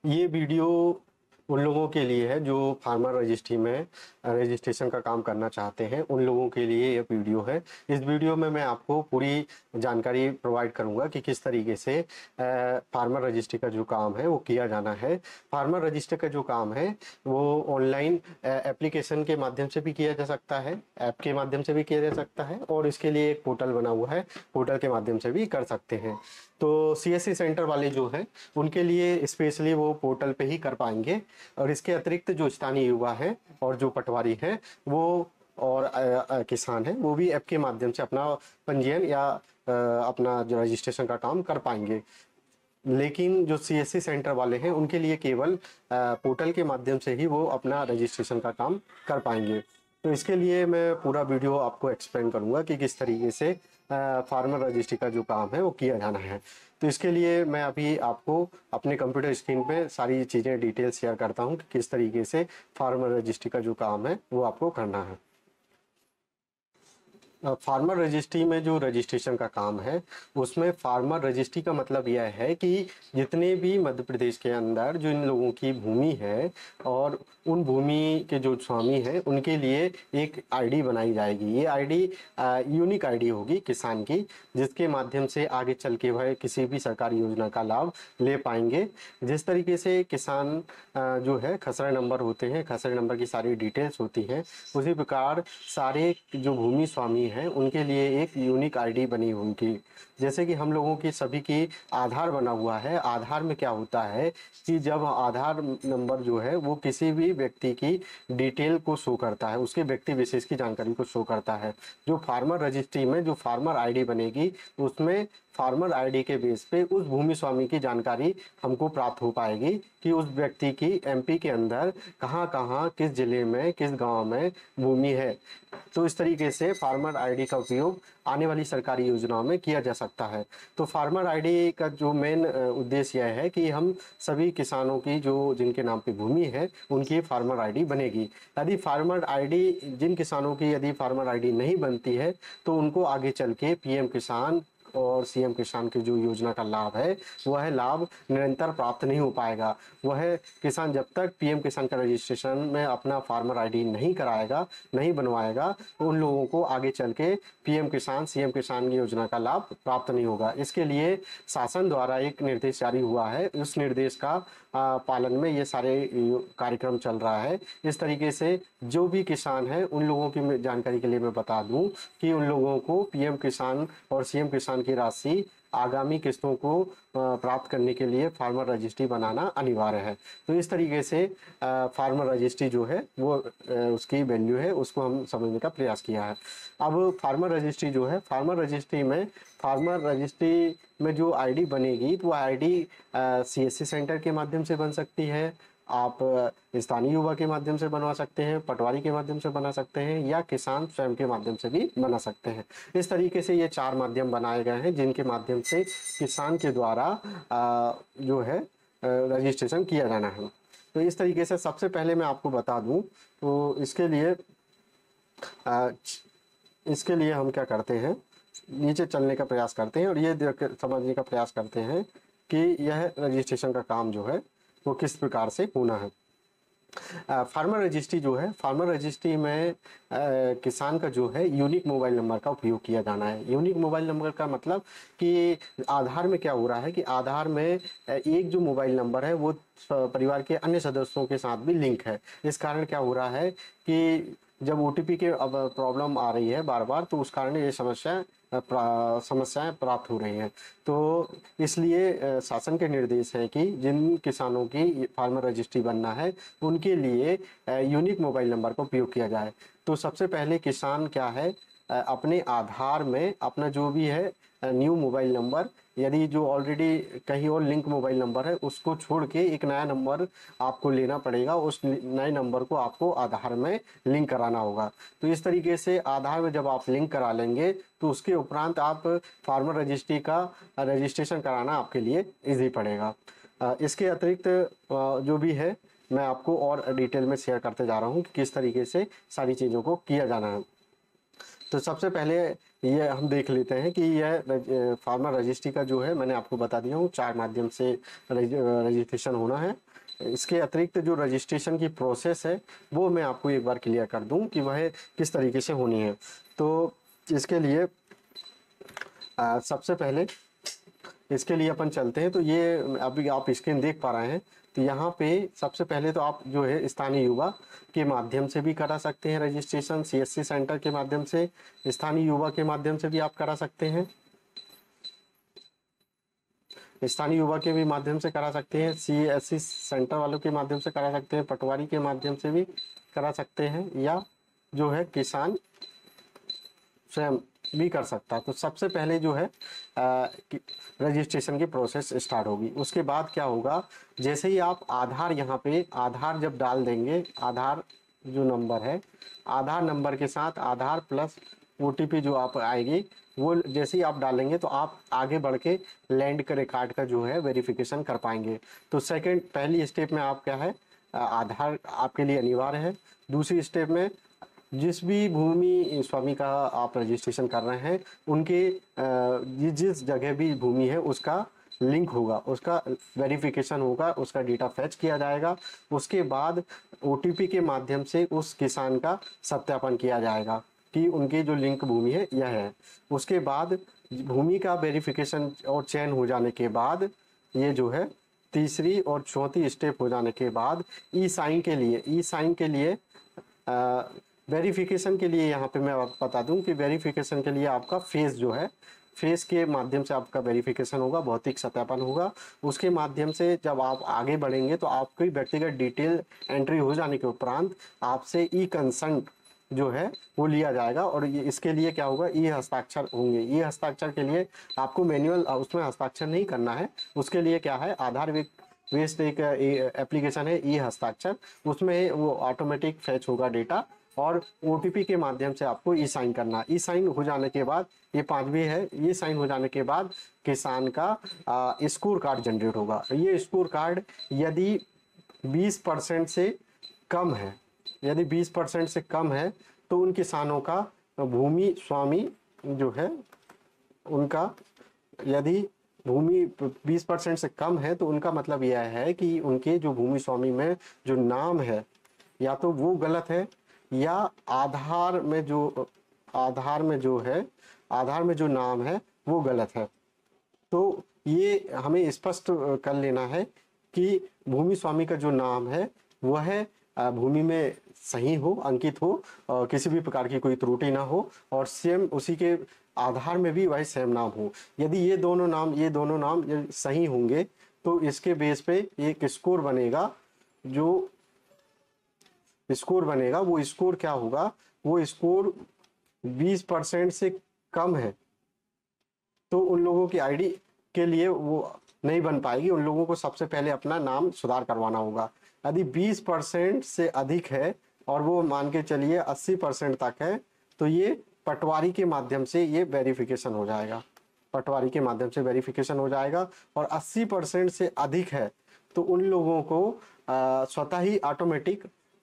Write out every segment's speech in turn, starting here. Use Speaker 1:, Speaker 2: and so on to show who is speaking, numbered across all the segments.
Speaker 1: ये वीडियो उन लोगों के लिए है जो फार्मर रजिस्ट्री में रजिस्ट्रेशन का काम करना चाहते हैं, उन लोगों के लिए ये वीडियो है। इस वीडियो में मैं आपको पूरी जानकारी प्रोवाइड करूंगा कि किस तरीके से फार्मर रजिस्ट्री का जो काम है वो किया जाना है। फार्मर रजिस्ट्री का जो काम है वो ऑनलाइन एप्लीकेशन के माध्यम से भी किया जा सकता है, ऐप के माध्यम से भी किया जा सकता है, और इसके लिए एक पोर्टल बना हुआ है, पोर्टल के माध्यम से भी कर सकते हैं। तो सीएससी सेंटर वाले जो है उनके लिए स्पेशली वो पोर्टल पे ही कर पाएंगे, और इसके अतिरिक्त जो स्थानीय युवा है और जो पटवारी हैं वो और किसान हैं वो भी ऐप के माध्यम से अपना पंजीयन या अपना जो रजिस्ट्रेशन का काम कर पाएंगे। लेकिन जो सीएससी सेंटर वाले हैं उनके लिए केवल पोर्टल के माध्यम से ही वो अपना रजिस्ट्रेशन का काम कर पाएंगे। तो इसके लिए मैं पूरा वीडियो आपको एक्सप्लेन करूंगा कि किस तरीके से फार्मर रजिस्ट्री का जो काम है वो किया जाना है। तो इसके लिए मैं अभी आपको अपने कंप्यूटर स्क्रीन पे सारी चीज़ें डिटेल शेयर करता हूँ कि किस तरीके से फार्मर रजिस्ट्री का जो काम है वो आपको करना है। फार्मर रजिस्ट्री में जो रजिस्ट्रेशन का काम है उसमें फार्मर रजिस्ट्री का मतलब यह है कि जितने भी मध्य प्रदेश के अंदर जो इन लोगों की भूमि है और उन भूमि के जो स्वामी हैं उनके लिए एक आईडी बनाई जाएगी। ये आईडी यूनिक आईडी होगी किसान की, जिसके माध्यम से आगे चल के वह किसी भी सरकारी योजना का लाभ ले पाएंगे। जिस तरीके से किसान जो है खसरा नंबर होते हैं, खसरा नंबर की सारी डिटेल्स होती हैं, उसी प्रकार सारे जो भूमि स्वामी हैं उनके लिए एक यूनिक आईडी बनी होगी। जैसे कि हम लोगों की सभी की आधार बना हुआ है। आधार में क्या होता है कि जब आधार नंबर जो है वो किसी भी व्यक्ति की डिटेल को शो करता है, उसके व्यक्ति विशेष की जानकारी को शो करता है। जो फार्मर रजिस्ट्री में जो फार्मर आईडी बनेगी उसमें फार्मर आईडी के बेस पे उस भूमि स्वामी की जानकारी हमको प्राप्त हो पाएगी कि उस व्यक्ति की एमपी के अंदर कहाँ कहाँ किस जिले में किस गांव में भूमि है। तो इस तरीके से फार्मर आईडी का उपयोग आने वाली सरकारी योजनाओं में किया जा सकता है। तो फार्मर आईडी का जो मेन उद्देश्य यह है कि हम सभी किसानों की जो जिनके नाम पे भूमि है उनकी फार्मर आईडी बनेगी। यदि फार्मर आईडी जिन किसानों की यदि फार्मर आईडी नहीं बनती है तो उनको आगे चल के पीएम किसान और सीएम किसान की जो योजना का लाभ है वह लाभ निरंतर प्राप्त नहीं हो पाएगा। वह किसान जब तक पीएम किसान का रजिस्ट्रेशन में अपना फार्मर आईडी नहीं कराएगा, नहीं बनवाएगा, तो उन लोगों को आगे चल के पीएम किसान सीएम किसान की योजना का लाभ प्राप्त नहीं होगा। इसके लिए शासन द्वारा एक निर्देश जारी हुआ है, उस निर्देश का पालन में ये सारे कार्यक्रम चल रहा है। इस तरीके से जो भी किसान है उन लोगों की जानकारी के लिए मैं बता दूं कि उन लोगों को पीएम किसान और सीएम किसान की राशि आगामी किस्तों को प्राप्त करने के लिए फार्मर रजिस्ट्री बनाना अनिवार्य है। तो इस तरीके से फार्मर रजिस्ट्री जो है वो उसकी वैल्यू है उसको हम समझने का प्रयास किया है। अब फार्मर रजिस्ट्री जो है, फार्मर रजिस्ट्री में जो आईडी बनेगी तो वो आईडी सीएससी सेंटर के माध्यम से बन सकती है, आप स्थानीय युवा के माध्यम से बनवा सकते हैं, पटवारी के माध्यम से बना सकते हैं, या किसान स्वयं के माध्यम से भी बना सकते हैं। इस तरीके से ये 4 माध्यम बनाए गए हैं जिनके माध्यम से किसान के द्वारा जो है रजिस्ट्रेशन किया जाना है। तो इस तरीके से सबसे पहले मैं आपको बता दूं तो इसके लिए हम क्या करते हैं, नीचे चलने का प्रयास करते हैं और ये समझने का प्रयास करते हैं कि यह रजिस्ट्रेशन का काम जो है वो किस प्रकार से होना है। फार्मर रजिस्ट्री जो है, फार्मर रजिस्ट्री में किसान का जो है यूनिक मोबाइल नंबर का उपयोग किया जाना है। यूनिक मोबाइल नंबर का मतलब कि आधार में क्या हो रहा है कि आधार में एक जो मोबाइल नंबर है वो परिवार के अन्य सदस्यों के साथ भी लिंक है। इस कारण क्या हो रहा है कि जब ओटीपी के अब प्रॉब्लम आ रही है बार बार, तो उस कारण ये समस्याएं प्राप्त हो रही हैं। तो इसलिए शासन के निर्देश है कि जिन किसानों की फार्मर रजिस्ट्री बनना है उनके लिए यूनिक मोबाइल नंबर का उपयोग किया जाए। तो सबसे पहले किसान क्या है, अपने आधार में अपना जो भी है न्यू मोबाइल नंबर, यदि जो ऑलरेडी कहीं और लिंक मोबाइल नंबर है उसको छोड़ के एक नया नंबर आपको लेना पड़ेगा, उस नए नंबर को आपको आधार में लिंक कराना होगा। तो इस तरीके से आधार में जब आप लिंक करा लेंगे तो उसके उपरांत आप फार्मर रजिस्ट्री का रजिस्ट्रेशन कराना आपके लिए ईजी पड़ेगा। इसके अतिरिक्त जो भी है मैं आपको और डिटेल में शेयर करते जा रहा हूँ कि किस तरीके से सारी चीज़ों को किया जाना है। तो सबसे पहले ये हम देख लेते हैं कि यह फार्मर रजिस्ट्री का जो है मैंने आपको बता दिया हूँ 4 माध्यम से रजिस्ट्रेशन होना है। इसके अतिरिक्त जो रजिस्ट्रेशन की प्रोसेस है वो मैं आपको एक बार क्लियर कर दूं कि वह किस तरीके से होनी है। तो इसके लिए सबसे पहले इसके लिए अपन चलते हैं। तो ये अभी आप स्क्रीन देख पा रहे हैं। तो यहाँ पे सबसे पहले तो आप जो है स्थानीय युवा के माध्यम से भी करा सकते हैं रजिस्ट्रेशन, सीएससी सेंटर के माध्यम से, स्थानीय युवा के माध्यम से भी आप करा सकते हैं, स्थानीय युवा के भी माध्यम से करा सकते हैं, सीएससी सेंटर वालों के माध्यम से करा सकते हैं, पटवारी के माध्यम से भी करा सकते हैं, या जो है किसान स्वयं भी कर सकता है। तो सबसे पहले जो है रजिस्ट्रेशन की प्रोसेस स्टार्ट होगी। उसके बाद क्या होगा, जैसे ही आप आधार यहाँ पे आधार जब डाल देंगे, आधार जो नंबर है, आधार नंबर के साथ आधार प्लस ओटीपी जो आप आएगी वो जैसे ही आप डालेंगे तो आप आगे बढ़ के लैंड के रिकॉर्ड का जो है वेरिफिकेशन कर पाएंगे। तो सेकंड पहली स्टेप में आप क्या है, आधार आपके लिए अनिवार्य है। दूसरी स्टेप में जिस भी भूमि स्वामी का आप रजिस्ट्रेशन कर रहे हैं उनके जिस जगह भी भूमि है उसका लिंक होगा, उसका वेरिफिकेशन होगा, उसका डेटा फैच किया जाएगा। उसके बाद ओटीपी के माध्यम से उस किसान का सत्यापन किया जाएगा कि उनकी जो लिंक भूमि है यह है। उसके बाद भूमि का वेरिफिकेशन और चयन हो जाने के बाद ये जो है तीसरी और चौथी स्टेप हो जाने के बाद ई साइन के लिए वेरिफिकेशन के लिए यहाँ पे मैं आपको बता दूं कि वेरिफिकेशन के लिए आपका फेस जो है, फेस के माध्यम से आपका वेरिफिकेशन होगा, भौतिक सत्यापन होगा। उसके माध्यम से जब आप आगे बढ़ेंगे तो आपकी व्यक्तिगत डिटेल एंट्री हो जाने के उपरांत आपसे ई कंसेंट जो है वो लिया जाएगा। और ये इसके लिए क्या होगा, ई हस्ताक्षर होंगे। ई हस्ताक्षर के लिए आपको मैनुअल उसमें हस्ताक्षर नहीं करना है। उसके लिए क्या है, आधार बेस्ड एक एप्लीकेशन है ई हस्ताक्षर, उसमें वो ऑटोमेटिक फैच होगा डेटा और ओटीपी के माध्यम से आपको ई साइन करना। ई साइन हो जाने के बाद ये पांचवी है, ये साइन हो जाने के बाद किसान का स्कोर कार्ड जनरेट होगा। ये स्कोर कार्ड यदि 20% से कम है, यदि 20% से कम है तो उन किसानों का भूमि स्वामी जो है उनका, यदि भूमि 20% से कम है तो उनका मतलब यह है कि उनके जो भूमि स्वामी में जो नाम है या तो वो गलत है या आधार में जो नाम है वो गलत है। तो ये हमें स्पष्ट कर लेना है कि भूमि स्वामी का जो नाम है वह भूमि में सही हो, अंकित हो, किसी भी प्रकार की कोई त्रुटि ना हो और सेम उसी के आधार में भी वही सेम नाम हो। यदि ये दोनों नाम सही होंगे तो इसके बेस पे एक स्कोर बनेगा। जो स्कोर बनेगा वो स्कोर क्या होगा, वो स्कोर 20% से कम है तो उन लोगों की आईडी के लिए वो नहीं बन पाएगी। उन लोगों को सबसे पहले अपना नाम सुधार करवाना होगा। यदि 20% से अधिक है और वो मान के चलिए 80% तक है तो ये पटवारी के माध्यम से ये वेरिफिकेशन हो जाएगा, पटवारी के माध्यम से वेरिफिकेशन हो जाएगा। और 80% से अधिक है तो उन लोगों को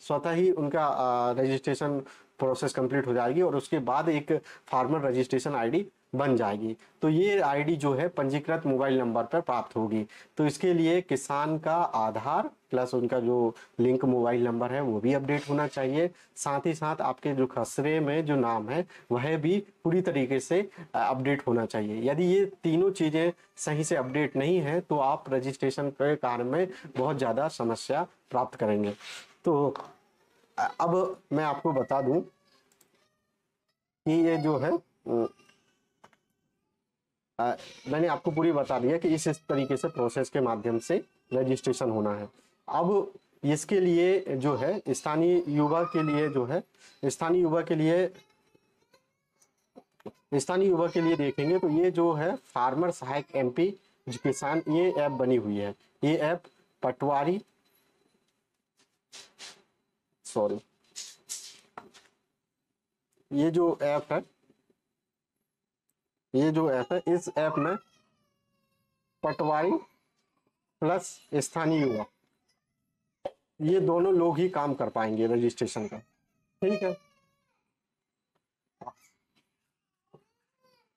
Speaker 1: स्वतः ही उनका रजिस्ट्रेशन प्रोसेस कंप्लीट हो जाएगी और उसके बाद एक फार्मर रजिस्ट्रेशन आईडी बन जाएगी। तो ये आईडी जो है पंजीकृत मोबाइल नंबर पर प्राप्त होगी। तो इसके लिए किसान का आधार प्लस उनका जो लिंक मोबाइल नंबर है वो भी अपडेट होना चाहिए। साथ ही साथ आपके जो खसरे में जो नाम है वह भी पूरी तरीके से अपडेट होना चाहिए। यदि ये तीनों चीज़ें सही से अपडेट नहीं है तो आप रजिस्ट्रेशन के कार्य में बहुत ज़्यादा समस्या प्राप्त करेंगे। तो अब मैं आपको बता दूं कि ये जो है मैंने आपको पूरी बता दिया कि इस तरीके से प्रोसेस के माध्यम से रजिस्ट्रेशन होना है। अब इसके लिए जो है स्थानीय युवा के लिए देखेंगे तो ये जो है फार्मर सहायक एमपी किसान, ये ऐप बनी हुई है। ये ऐप पटवारी ये जो ऐप है इस ऐप में पटवारी प्लस स्थानीय युवा ये दोनों लोग ही काम कर पाएंगे रजिस्ट्रेशन का। ठीक है,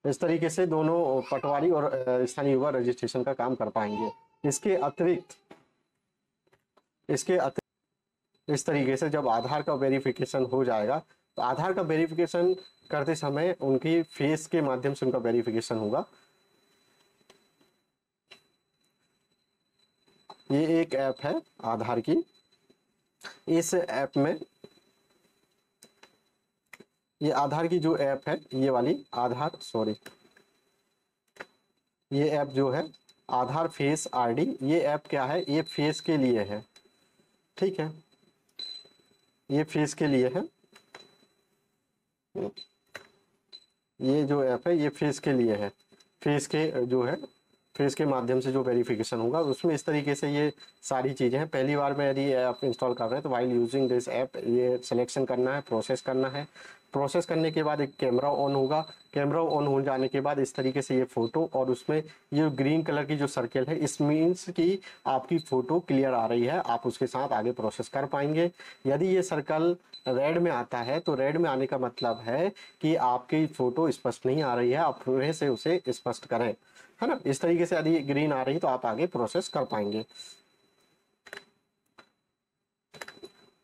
Speaker 1: इस तरीके से दोनों पटवारी और स्थानीय युवा रजिस्ट्रेशन का काम कर पाएंगे। इसके अतिरिक्त इस तरीके से जब आधार का वेरिफिकेशन हो जाएगा, तो आधार का वेरिफिकेशन करते समय उनकी फेस के माध्यम से उनका वेरिफिकेशन होगा। ये एक ऐप है आधार की। इस ऐप में, ये आधार की जो ऐप है, ये वाली आधार, सॉरी, ये ऐप जो है आधार फेस आरडी, ये ऐप क्या है, ये फेस के लिए है, ठीक है, ये फेस के लिए है। ये जो ऐप है ये फेस के लिए है, फेस के जो है, फेस के माध्यम से जो वेरिफिकेशन होगा उसमें इस तरीके से ये सारी चीज़ें हैं। पहली बार में यदि ऐप इंस्टॉल कर रहे हैं तो वाइल यूजिंग दिस ऐप ये सिलेक्शन करना है, प्रोसेस करना है। प्रोसेस करने के बाद एक कैमरा ऑन होगा, कैमरा ऑन हो जाने के बाद इस तरीके से ये फोटो, और उसमें ये ग्रीन कलर की जो सर्कल है, इस मीन्स कि आपकी फोटो क्लियर आ रही है, आप उसके साथ आगे प्रोसेस कर पाएंगे। यदि ये सर्कल रेड में आता है तो रेड में आने का मतलब है कि आपकी फोटो स्पष्ट नहीं आ रही है, आप फिर से उसे स्पष्ट करें, है ना। इस तरीके से यदि ग्रीन आ रही तो आप आगे प्रोसेस कर पाएंगे।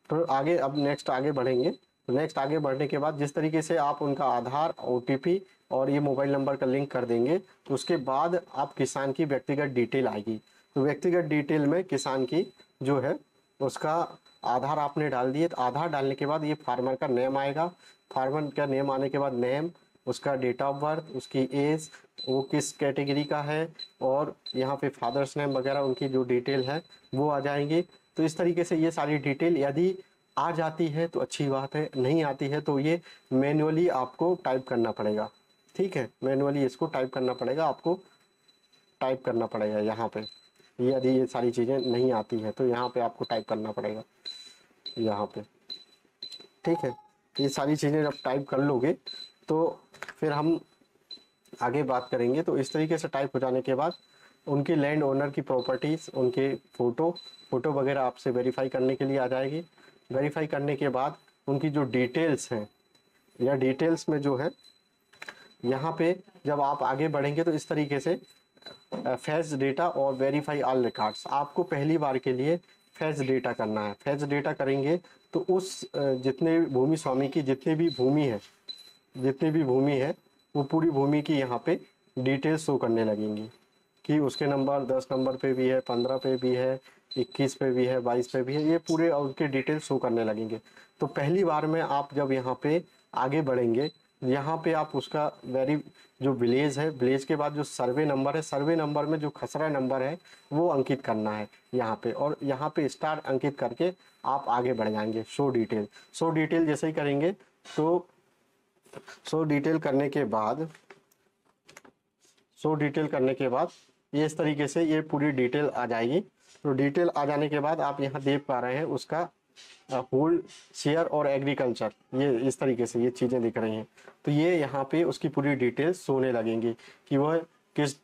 Speaker 1: तो आगे अब नेक्स्ट आगे बढ़ेंगे। तो नेक्स्ट आगे बढ़ने के बाद जिस तरीके से आप उनका आधार, ओटीपी और ये मोबाइल नंबर का लिंक कर देंगे, तो उसके बाद आप किसान की व्यक्तिगत डिटेल आएगी। तो व्यक्तिगत डिटेल में किसान की जो है उसका आधार आपने डाल दिए, तो आधार डालने के बाद ये फार्मर का नेम आएगा। फार्मर का नेम आने के बाद नेम, उसका डेट ऑफ बर्थ, उसकी एज, वो किस कैटेगरी का है, और यहाँ पे फादर्स नेम वगैरह उनकी जो डिटेल है वो आ जाएंगी। तो इस तरीके से ये सारी डिटेल यदि आ जाती है तो अच्छी बात है, नहीं आती है तो ये मैन्युअली आपको टाइप करना पड़ेगा, ठीक है, मैन्युअली इसको टाइप करना पड़ेगा, आपको टाइप करना पड़ेगा यहाँ पे। यदि ये सारी चीज़ें नहीं आती हैं तो यहाँ पे आपको टाइप करना पड़ेगा यहाँ पे, ठीक है। ये सारी चीज़ें जब टाइप कर लोगे तो फिर हम आगे बात करेंगे। तो इस तरीके से टाइप हो जाने के बाद उनके लैंड ओनर की प्रॉपर्टीज़, उनके फ़ोटो वगैरह आपसे वेरीफाई करने के लिए आ जाएगी। वेरीफाई करने के बाद उनकी जो डिटेल्स हैं, या डिटेल्स में जो है यहाँ पे जब आप आगे बढ़ेंगे तो इस तरीके से फेच डेटा और वेरीफाई ऑल रिकॉर्ड्स, आपको पहली बार के लिए फेच डेटा करना है। फेच डेटा करेंगे तो उस जितने भूमि स्वामी की जितनी भी भूमि है वो पूरी भूमि की यहाँ पे डिटेल्स शो करने लगेंगी कि उसके नंबर 10 नंबर पे भी है, 15 पे भी है, 21 पे भी है, 22 पे भी है, ये पूरे उनके डिटेल्स शो करने लगेंगे। तो पहली बार में आप जब यहाँ पे आगे बढ़ेंगे, यहाँ पे आप उसका जो विलेज है, विलेज के बाद जो सर्वे नंबर है, सर्वे नंबर में जो खसरा नंबर है वो अंकित करना है यहाँ पे, और यहाँ पे स्टार अंकित करके आप आगे बढ़ जाएंगे। शो डिटेल जैसे ही करेंगे तो शो डिटेल करने के बाद ये इस तरीके से ये पूरी डिटेल आ जाएगी। तो डिटेल आ जाने के बाद आप यहाँ देख पा रहे हैं उसका होल्ड, शेयर और एग्रीकल्चर, ये इस तरीके से ये चीज़ें दिख रही हैं। तो ये यहाँ पे उसकी पूरी डिटेल्स सोने लगेंगी कि वह किस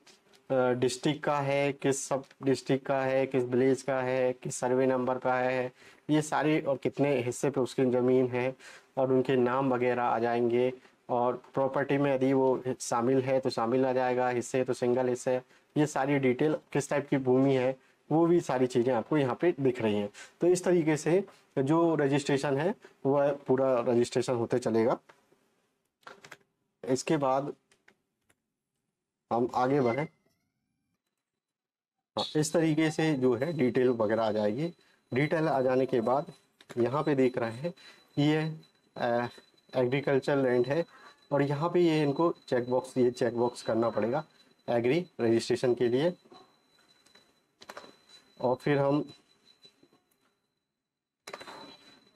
Speaker 1: डिस्ट्रिक्ट का है, किस सब डिस्ट्रिक्ट का है, किस विलेज का है, किस सर्वे नंबर का है, ये सारी, और कितने हिस्से पे उसकी ज़मीन है, और उनके नाम वगैरह आ जाएंगे। और प्रॉपर्टी में यदि वो शामिल है तो शामिल आ जाएगा, हिस्से है तो सिंगल हिस्से, ये सारी डिटेल, किस टाइप की भूमि है, वो भी सारी चीज़ें आपको यहाँ पे दिख रही हैं। तो इस तरीके से जो रजिस्ट्रेशन है वह पूरा रजिस्ट्रेशन होते चलेगा। इसके बाद हम आगे बढ़ें। हाँ, इस तरीके से जो है डिटेल वगैरह आ जाएगी। डिटेल आ जाने के बाद यहाँ पे देख रहे हैं ये एग्रीकल्चर लैंड है, और यहाँ पे ये इनको चेक बॉक्स करना पड़ेगा एग्री रजिस्ट्रेशन के लिए। और फिर हम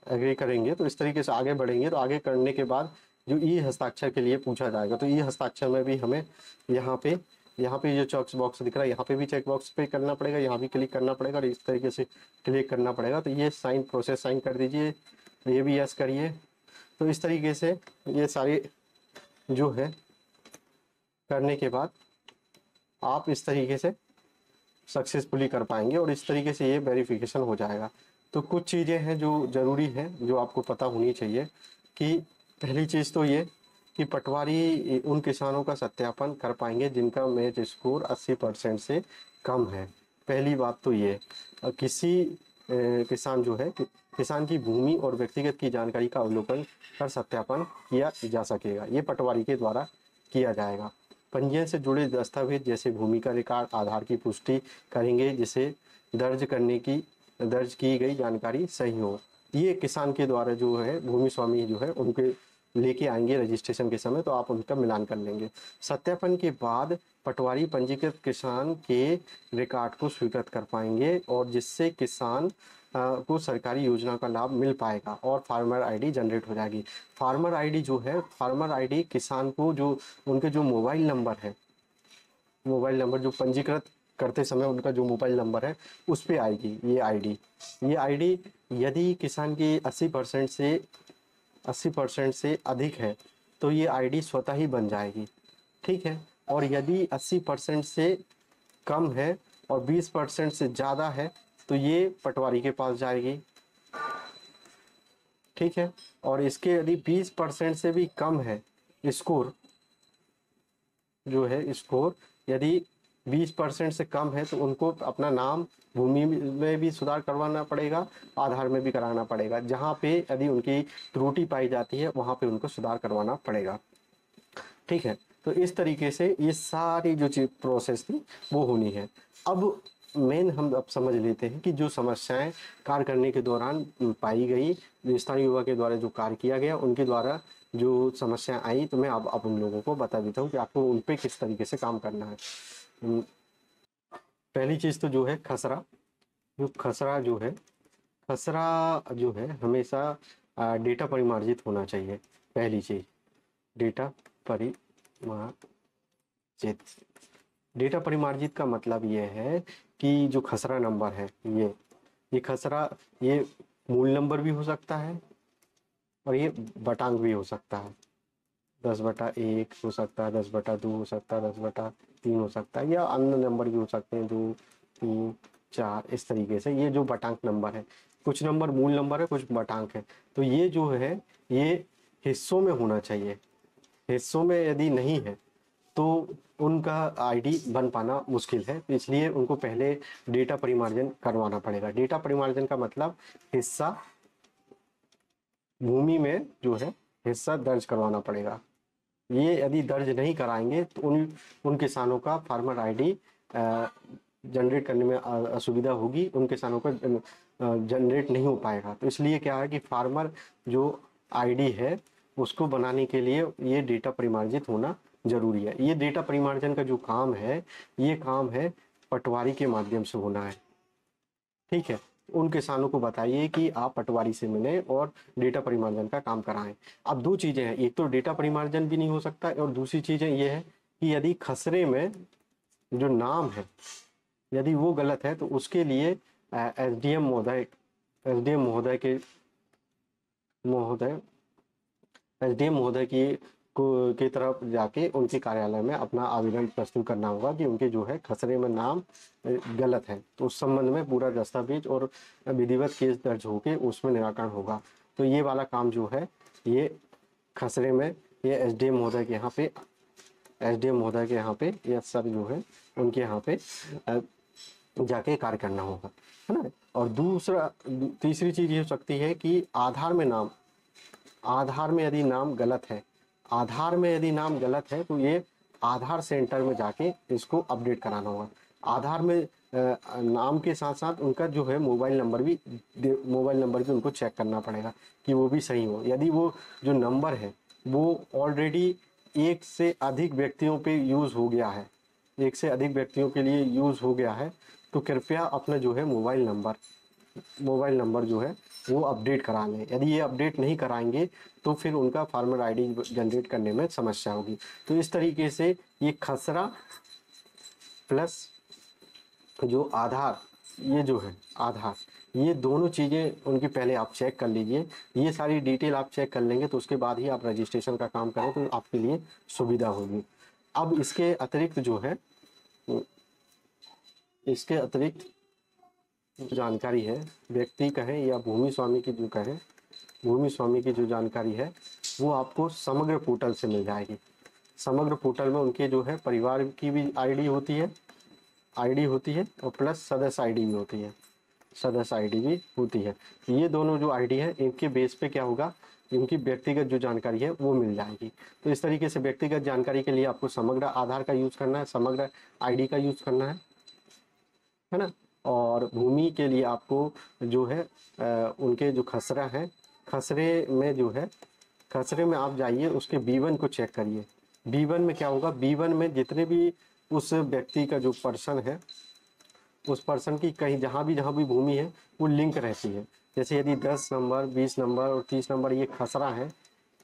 Speaker 1: एग्री करेंगे तो इस तरीके से आगे बढ़ेंगे। तो आगे करने के बाद जो ई हस्ताक्षर के लिए पूछा जाएगा, तो ई हस्ताक्षर में भी हमें यहाँ पे जो चेक बॉक्स दिख रहा है यहाँ पे भी चेक बॉक्स पे करना पड़ेगा, यहाँ भी क्लिक करना पड़ेगा, और इस तरीके से क्लिक करना पड़ेगा। तो ये प्रोसेस साइन कर दीजिए, ये भी यस करिए। तो इस तरीके से ये सारी जो है करने के बाद आप इस तरीके से सक्सेसफुली कर पाएंगे, और इस तरीके से ये वेरिफिकेशन हो जाएगा। तो कुछ चीज़ें हैं जो ज़रूरी हैं, जो आपको पता होनी चाहिए। कि पहली चीज़ तो ये कि पटवारी उन किसानों का सत्यापन कर पाएंगे जिनका मैच स्कोर 80% से कम है। पहली बात तो ये किसी किसान जो है किसान की भूमि और व्यक्तिगत की जानकारी का अवलोकन कर सत्यापन किया जा सकेगा। ये पटवारी के द्वारा किया जाएगा। पंजीयन से जुड़े दस्तावेज जैसे भूमि का रिकॉर्ड, आधार की पुष्टि करेंगे जिसे दर्ज की गई जानकारी सही हो। ये किसान के द्वारा जो है भूमि स्वामी जो है उनके लेके आएंगे रजिस्ट्रेशन के समय, तो आप उनका मिलान कर लेंगे। सत्यापन के बाद पटवारी पंजीकृत किसान के रिकॉर्ड को स्वीकृत कर पाएंगे और जिससे किसान को सरकारी योजना का लाभ मिल पाएगा और फार्मर आईडी जनरेट हो जाएगी। फार्मर आईडी जो है, फार्मर आईडी किसान को जो उनके जो मोबाइल नंबर जो पंजीकृत करते समय उनका जो मोबाइल नंबर है उस पे आएगी ये आईडी। यदि किसान की 80% से अधिक है तो ये आईडी स्वतः ही बन जाएगी, ठीक है। और यदि 80% से कम है और 20% से ज़्यादा है तो ये पटवारी के पास जाएगी, ठीक है। और इसके यदि 20% से भी कम है स्कोर जो है, स्कोर यदि 20% से कम है तो उनको अपना नाम भूमि में भी सुधार करवाना पड़ेगा, आधार में भी कराना पड़ेगा। जहाँ पे यदि उनकी त्रुटि पाई जाती है वहाँ पे उनको सुधार करवाना पड़ेगा, ठीक है। तो इस तरीके से ये सारी जो चीज प्रोसेस थी वो होनी है। अब मेन हम अब समझ लेते हैं कि जो समस्याएं कार्य करने के दौरान पाई गई, स्थानीय युवा के द्वारा जो कार्य किया गया उनके द्वारा जो समस्याएं आई, तो मैं अब उन लोगों को बता देता हूँ कि आपको उन पे किस तरीके से काम करना है। पहली चीज़ तो जो है खसरा जो है हमेशा डेटा परिमार्जित होना चाहिए। पहली चीज़ डेटा परिमार्जित का मतलब ये है कि जो खसरा नंबर है ये खसरा ये मूल नंबर भी हो सकता है और ये बटांक भी हो सकता है। 10/1 हो सकता है, 10/2 हो सकता है, 10/3 हो सकता है, या अन्य नंबर भी हो सकते हैं 2, 3, 4 इस तरीके से। ये जो बटांक नंबर है, कुछ नंबर मूल नंबर है, कुछ बटांक है। तो ये जो है ये हिस्सों में होना चाहिए। हिस्सों में यदि नहीं है तो उनका आईडी बन पाना मुश्किल है, तो इसलिए उनको पहले डेटा परिमार्जन करवाना पड़ेगा। डेटा परिमार्जन का मतलब हिस्सा भूमि में जो है हिस्सा दर्ज करवाना पड़ेगा। ये यदि दर्ज नहीं कराएंगे तो उन किसानों का फार्मर आईडी जनरेट करने में असुविधा होगी, उन किसानों का जनरेट नहीं हो पाएगा। तो इसलिए क्या है कि फार्मर जो आईडी है उसको बनाने के लिए ये डेटा परिमार्जित होना जरूरी है। ये डेटा परिमार्जन का जो काम है ये काम है पटवारी के माध्यम से होना है, ठीक है। उन किसानों को बताइए कि आप पटवारी से मिलें और डेटा परिमार्जन का काम कराएं। अब दो चीजें हैं, एक तो डेटा परिमार्जन भी नहीं हो सकता और दूसरी चीजें ये है कि यदि खसरे में जो नाम है यदि वो गलत है तो उसके लिए एसडीएम महोदय की तरफ जाके उनके कार्यालय में अपना आवेदन प्रस्तुत करना होगा कि उनके जो है खसरे में नाम गलत है। तो उस संबंध में पूरा दस्तावेज और विधिवत केस दर्ज होके उसमें निराकरण होगा। तो ये वाला काम जो है ये खसरे में ये एसडीएम महोदय के यहाँ पे ये सब जो है उनके यहाँ पे जाके कार्य करना होगा, है ना। और तीसरी चीज ये हो सकती है कि आधार में यदि नाम गलत है तो ये आधार सेंटर में जाके इसको अपडेट कराना होगा। आधार में नाम के साथ साथ उनका जो है मोबाइल नंबर भी उनको चेक करना पड़ेगा कि वो भी सही हो। यदि वो जो नंबर है वो ऑलरेडी एक से अधिक व्यक्तियों पे यूज हो गया है, एक से अधिक व्यक्तियों के लिए यूज हो गया है, तो कृपया अपना जो है मोबाइल नंबर जो है वो अपडेट करा लें। यदि ये अपडेट नहीं कराएंगे तो फिर उनका फार्मर आईडी जनरेट करने में समस्या होगी। तो इस तरीके से ये खसरा प्लस जो आधार, ये जो है आधार, ये दोनों चीज़ें उनकी पहले आप चेक कर लीजिए। ये सारी डिटेल आप चेक कर लेंगे तो उसके बाद ही आप रजिस्ट्रेशन का काम करें तो आपके लिए सुविधा होगी। अब इसके अतिरिक्त जानकारी है, व्यक्ति कहें या भूमि स्वामी की जो कहें, भूमि स्वामी की जो जानकारी है वो आपको समग्र पोर्टल से मिल जाएगी। समग्र पोर्टल में उनके जो है परिवार की भी आईडी होती है और प्लस सदस्य आईडी भी होती है, सदस्य आईडी भी होती है। ये दोनों जो आईडी है इनके बेस पे क्या होगा, इनकी व्यक्तिगत जो जानकारी है वो मिल जाएगी। तो इस तरीके से व्यक्तिगत जानकारी के लिए आपको समग्र आधार का यूज करना है, समग्र आईडी का यूज करना है ना। और भूमि के लिए आपको जो है उनके जो खसरा है, खसरे में जो है, खसरे में आप जाइए उसके B1 को चेक करिए। B1 में क्या होगा, B1 में जितने भी उस व्यक्ति का जो पर्सन है, उस पर्सन की कहीं जहाँ भी भूमि है वो लिंक रहती है। जैसे यदि 10 नंबर 20 नंबर और 30 नंबर ये खसरा है,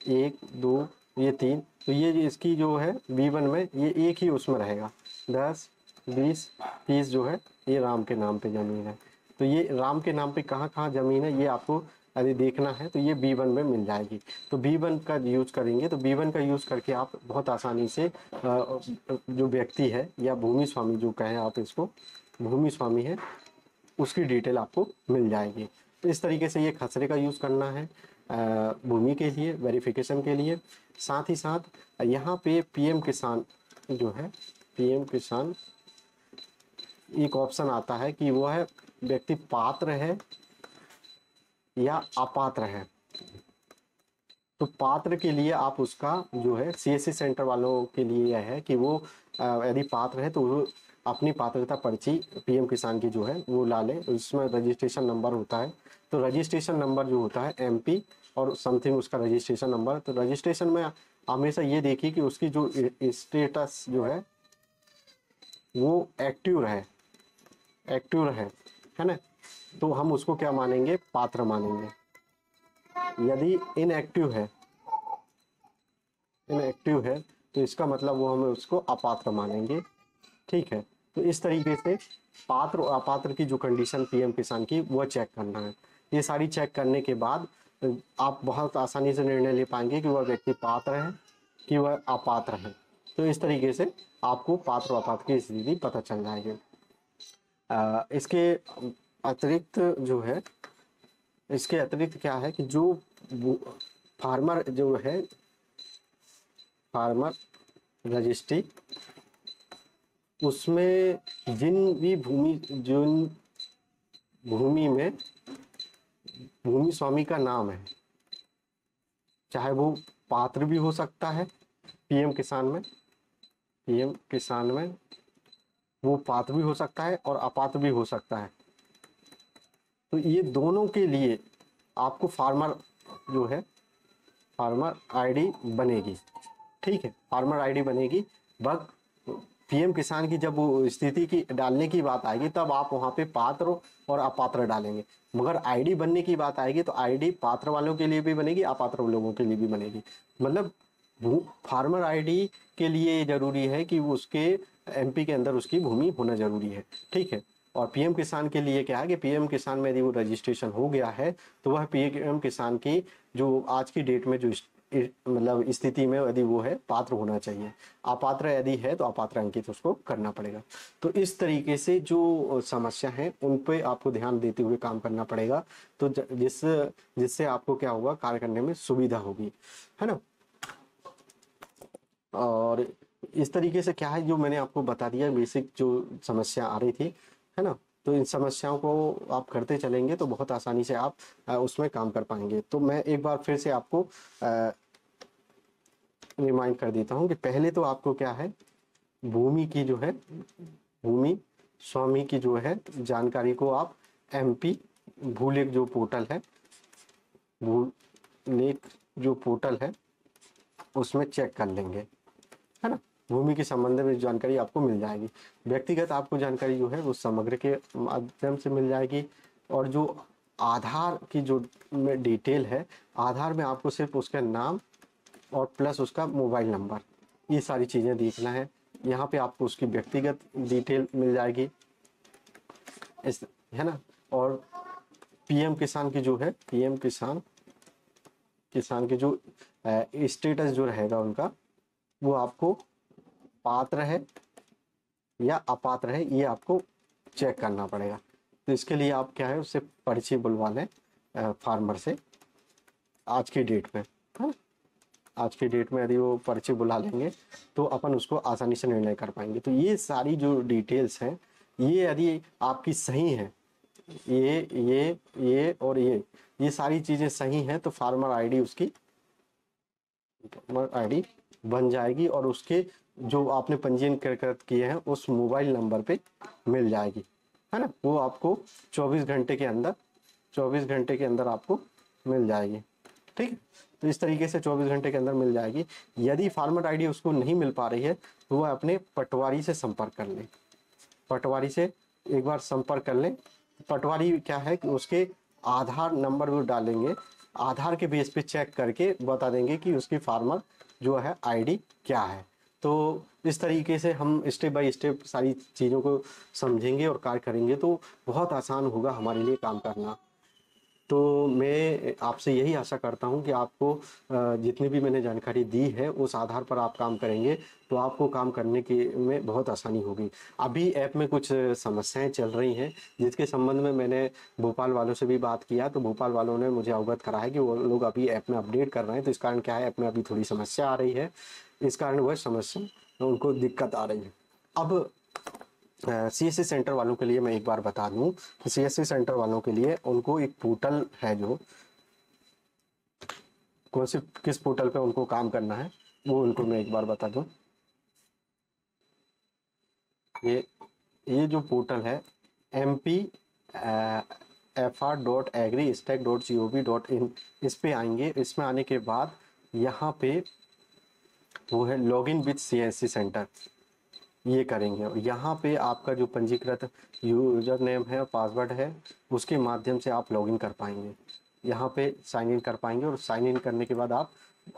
Speaker 1: 1 2 ये 3, तो ये इसकी जो है B1 में ये एक ही उसमें रहेगा। 10 20 30 जो है ये राम के नाम पे ज़मीन है। तो ये राम के नाम पे कहाँ कहाँ ज़मीन है ये आपको यदि देखना है तो ये B1 में मिल जाएगी। तो B1 का यूज़ करेंगे, तो B1 का यूज़ करके आप बहुत आसानी से जो व्यक्ति है या भूमि स्वामी जो कहें आप इसको, भूमि स्वामी है, उसकी डिटेल आपको मिल जाएगी। तो इस तरीके से ये खसरे का यूज़ करना है भूमि के लिए, वेरिफिकेशन के लिए। साथ ही साथ यहाँ पे PM किसान जो है, PM किसान एक ऑप्शन आता है कि वो है व्यक्ति पात्र है या अपात्र है। तो पात्र के लिए आप उसका जो है CSC सेंटर वालों के लिए यह है कि वो यदि पात्र है तो वो अपनी पात्रता पर्ची PM किसान की जो है वो ला ले। उसमें रजिस्ट्रेशन नंबर होता है, तो रजिस्ट्रेशन नंबर जो होता है MP और समथिंग उसका रजिस्ट्रेशन नंबर। तो रजिस्ट्रेशन में हमेशा ये देखिए कि उसकी जो स्टेटस जो है वो एक्टिव है ना। तो हम उसको क्या मानेंगे, पात्र मानेंगे। यदि इनएक्टिव है तो इसका मतलब वो हमें उसको अपात्र मानेंगे। ठीक है, तो इस तरीके से पात्र और अपात्र की जो कंडीशन PM किसान की वो चेक करना है। ये सारी चेक करने के बाद आप बहुत आसानी से निर्णय ले पाएंगे कि वह व्यक्ति पात्र है कि वह अपात्र है। तो इस तरीके से आपको पात्र और अपात्र की स्थिति पता चल जाएगी। इसके अतिरिक्त जो है, इसके अतिरिक्त क्या है कि जो फार्मर जो है, फार्मर रजिस्ट्री, उसमें जिन भूमि में भूमि स्वामी का नाम है, चाहे वो पात्र भी हो सकता है PM किसान में वो पात्र भी हो सकता है और अपात्र भी हो सकता है। तो ये दोनों के लिए आपको फार्मर जो है, फार्मर आईडी बनेगी। ठीक है, फार्मर आईडी बनेगी। बस PM किसान की जब वो स्थिति की डालने की बात आएगी तब आप वहाँ पे पात्र और अपात्र डालेंगे। मगर आईडी बनने की बात आएगी तो आईडी पात्र वालों के लिए भी बनेगी, अपात्र लोगों के लिए भी बनेगी। मतलब फार्मर आईडी के लिए जरूरी है कि उसके MP के अंदर उसकी भूमि होना जरूरी है। ठीक है, और PM किसान के लिए क्या है कि PM किसान में यदि वो रजिस्ट्रेशन हो गया है तो वह PM किसान की जो आज की डेट में जो मतलब स्थिति में यदि वो है पात्र होना चाहिए। अपात्र यदि है तो अपात्र अंकित उसको करना पड़ेगा। तो इस तरीके से जो समस्या है उन पे आपको ध्यान देते हुए काम करना पड़ेगा। तो जिससे आपको क्या होगा, कार्य करने में सुविधा होगी, है ना। और इस तरीके से क्या है जो मैंने आपको बता दिया, बेसिक जो समस्या आ रही थी, है ना। तो इन समस्याओं को आप करते चलेंगे तो बहुत आसानी से आप उसमें काम कर पाएंगे। तो मैं एक बार फिर से आपको रिमाइंड कर देता हूँ कि पहले तो आपको क्या है, भूमि की जो है, भूमि स्वामी की जो है जानकारी को आप MP भूलेख जो पोर्टल है, भूलेख जो पोर्टल है उसमें चेक कर लेंगे, है ना। भूमि के संबंध में जानकारी आपको मिल जाएगी। व्यक्तिगत आपको जानकारी जो है वो समग्र के माध्यम से मिल जाएगी। और जो आधार की जो डिटेल है, आधार में आपको सिर्फ उसका नाम और प्लस उसका मोबाइल नंबर, ये सारी चीज़ें देखना है। यहाँ पे आपको उसकी व्यक्तिगत डिटेल मिल जाएगी, है ना। और PM किसान की जो है, PM किसान की जो स्टेटस जो रहेगा उनका, वो आपको पात्र है या अपात्र है ये आपको चेक करना पड़ेगा। तो इसके लिए आप क्या है, उससे पर्ची बुलवा लें फार्मर से। आज की डेट में, है ना, आज की डेट में यदि वो पर्ची बुला लेंगे तो अपन उसको आसानी से निर्णय कर पाएंगे। तो ये सारी जो डिटेल्स हैं, ये यदि आपकी सही हैं, ये और ये सारी चीज़ें सही हैं, तो फार्मर आईडी उसकी आईडी बन जाएगी और उसके जो आपने पंजीयन कर किए हैं उस मोबाइल नंबर पे मिल जाएगी, है ना। वो आपको 24 घंटे के अंदर 24 घंटे के अंदर आपको मिल जाएगी, ठीक है। तो इस तरीके से 24 घंटे के अंदर मिल जाएगी। यदि फार्मर आईडी उसको नहीं मिल पा रही है तो वह अपने पटवारी से संपर्क कर ले, पटवारी से एक बार संपर्क कर लें। पटवारी क्या है कि उसके आधार नंबर वो डालेंगे, आधार के बेस पे चेक करके बता देंगे कि उसकी फार्मर जो है आईडी क्या है। तो इस तरीके से हम स्टेप बाय स्टेप सारी चीज़ों को समझेंगे और कार्य करेंगे तो बहुत आसान होगा हमारे लिए काम करना। तो मैं आपसे यही आशा करता हूं कि आपको जितनी भी मैंने जानकारी दी है उस आधार पर आप काम करेंगे तो आपको काम करने के में बहुत आसानी होगी। अभी ऐप में कुछ समस्याएं चल रही हैं जिसके संबंध में मैंने भोपाल वालों से भी बात किया, तो भोपाल वालों ने मुझे अवगत करा है कि वो लोग अभी ऐप में अपडेट कर रहे हैं, तो इस कारण क्या है, ऐप में अभी थोड़ी समस्या आ रही है, इस कारण वह समस्या उनको दिक्कत आ रही है। अब सीएससी सेंटर वालों के लिए मैं एक बार बता दूं कि सीएससी सेंटर वालों के लिए उनको एक पोर्टल है, जो कौन सी किस पोर्टल पे उनको काम करना है वो उनको मैं एक बार बता दूं। ये जो पोर्टल है mp.fr.agri-stack.gov.in, इस पे आएंगे। इसमें आने के बाद यहाँ पे वो है लॉगिन विथ सीएससी सेंटर, ये करेंगे और यहाँ पे आपका जो पंजीकृत यूजर नेम है, पासवर्ड है, उसके माध्यम से आप लॉगिन कर पाएंगे, यहाँ पे साइन इन कर पाएंगे और साइन इन करने के बाद आप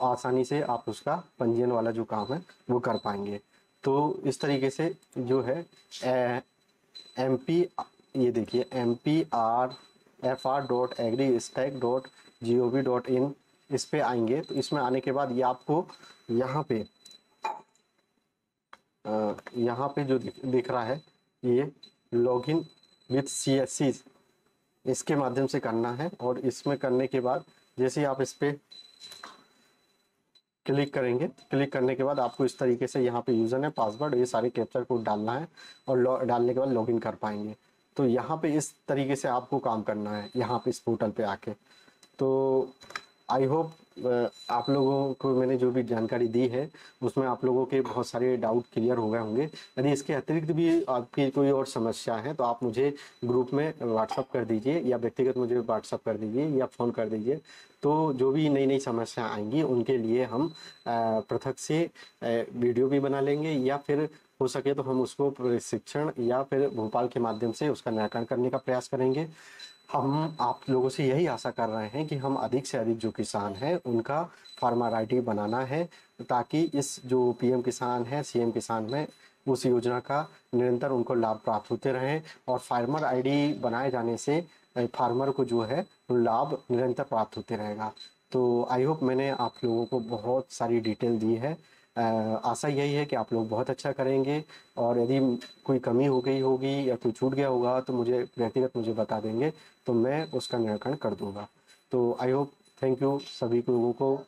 Speaker 1: आसानी से आप उसका पंजीयन वाला जो काम है वो कर पाएंगे। तो इस तरीके से जो है MP, ये देखिए MPRFR.agri-stack.gov.in, इस पे आएंगे। तो इसमें आने के बाद ये आपको यहाँ पे जो दिख रहा है ये लॉगिन विथ सीएससी, इसके माध्यम से करना है। और इसमें करने के बाद जैसे ही आप इस पे क्लिक करेंगे, क्लिक करने के बाद आपको इस तरीके से यहाँ पे यूजर नेम, पासवर्ड, ये सारे कैप्चर कोड डालना है और डालने के बाद लॉगिन कर पाएंगे। तो यहाँ पे इस तरीके से आपको काम करना है यहाँ पे इस पोर्टल पे आके। तो आई होप आप लोगों को मैंने जो भी जानकारी दी है उसमें आप लोगों के बहुत सारे डाउट क्लियर हो गए होंगे। यदि इसके अतिरिक्त भी आपकी कोई और समस्या है तो आप मुझे ग्रुप में व्हाट्सअप कर दीजिए या व्यक्तिगत मुझे व्हाट्सअप कर दीजिए या फ़ोन कर दीजिए। तो जो भी नई नई समस्या आएंगी उनके लिए हम पृथक से वीडियो भी बना लेंगे या फिर हो सके तो हम उसको प्रशिक्षण या फिर भोपाल के माध्यम से उसका निराकरण करने का प्रयास करेंगे। हम आप लोगों से यही आशा कर रहे हैं कि हम अधिक से अधिक जो किसान हैं उनका फार्मर आईडी बनाना है, ताकि इस जो पीएम किसान है, सीएम किसान में उस योजना का निरंतर उनको लाभ प्राप्त होते रहें और फार्मर आईडी बनाए जाने से फार्मर को जो है लाभ निरंतर प्राप्त होते रहेगा। तो आई होप मैंने आप लोगों को बहुत सारी डिटेल दी है। आशा यही है कि आप लोग बहुत अच्छा करेंगे और यदि कोई कमी हो गई होगी या कोई छूट गया होगा तो मुझे व्यक्तिगत मुझे बता देंगे तो मैं उसका निराकरण कर दूंगा। तो आई होप, थैंक यू सभी लोगों को।